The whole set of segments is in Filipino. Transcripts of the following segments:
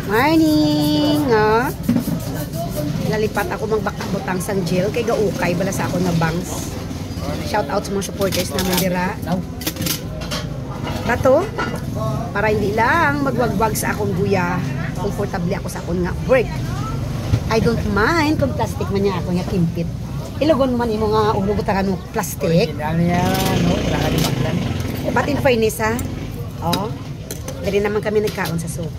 Morning! No? Lalipat ako magbakabutang sang jail kay gaukay bala sa ako na banks. Shout out sa mga supporters namin dira. Bato, para hindi lang magwagwag sa akong guya, komportable ako sa akong nga work. I don't mind kung plastic man niya ako nga kimpit. Ilugon man imo nga ulo butangan ng plastic. But in fairness ha, oh, dali naman kami nagkaon sa soup.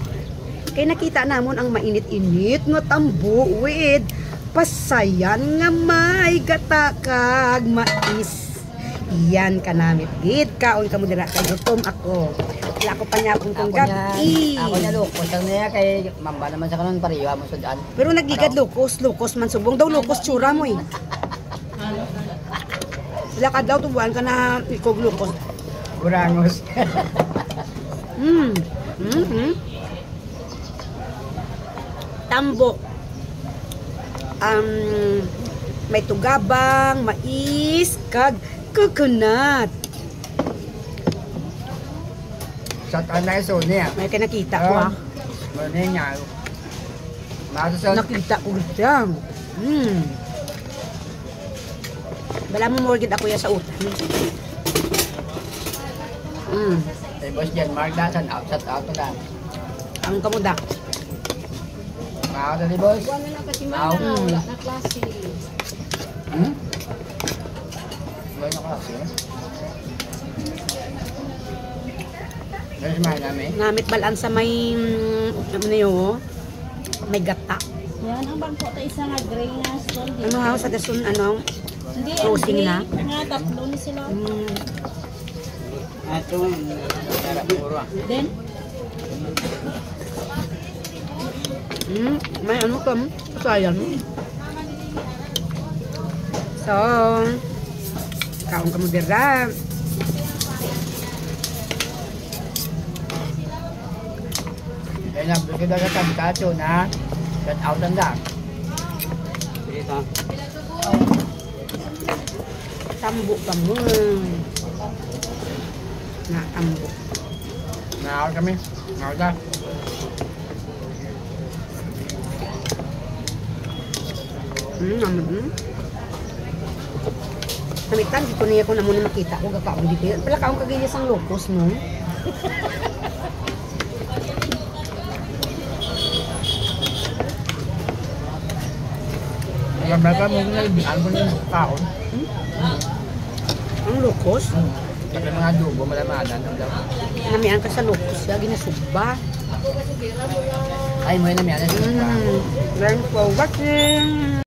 Kaya nakita namon ang mainit-init nga tambo with pasayan nga may gatakag mais. Yan ka namit. Gid kaon ka mo dira kay gutom ako. Wala ko pa niya akong gabi. Ako na lukos. Ang niya kay mamba naman sa kanon pariwa mo sudan. Pero nagigad lukos man subong daw lukos tsura mo eh. Wala ka daw tubuan ka na ikog lukos. Burangos. Tambo. May tugabang, mais, kag coconut. Sa tanay so niya. May nakita ko ha. Mane niya. Nakita ko siya. Bala mo mortgage ako ya sa utang. Ay boss diyan Mark dasan outside out ka. Ang kamuda. Mao tadi boss. Wala na kasi mana, wala na klase. Wala na klase. Dahil may namin. Namit balaan sa may ano na yun, may gata. Yan, ang bangko tayo isa nga gray nga stone. Ano nga sa dasun ano, Hindi, closing na. Nga, tatlo ni sila. Ito, sarap puro. Then, may ano ka, kasayan. So, kaon ka mo dira. Kaya na, bukod na sa tabikacho na cut out ang lang. Dito. Tambo ka mo. Na tambo. Nakakal kami. Nakakal. Namitan, di ko niya ko na muna makita ko gakaon dito. Pala kaon kagayas ang locos, no? Ang bata mo nga, ano mo yung kaon? Ang locos? Kasi mga dugo, malamanan. Namian ka sa locos, ya, ginasugba. Ay, mo yun namiyanan. Learn for watching.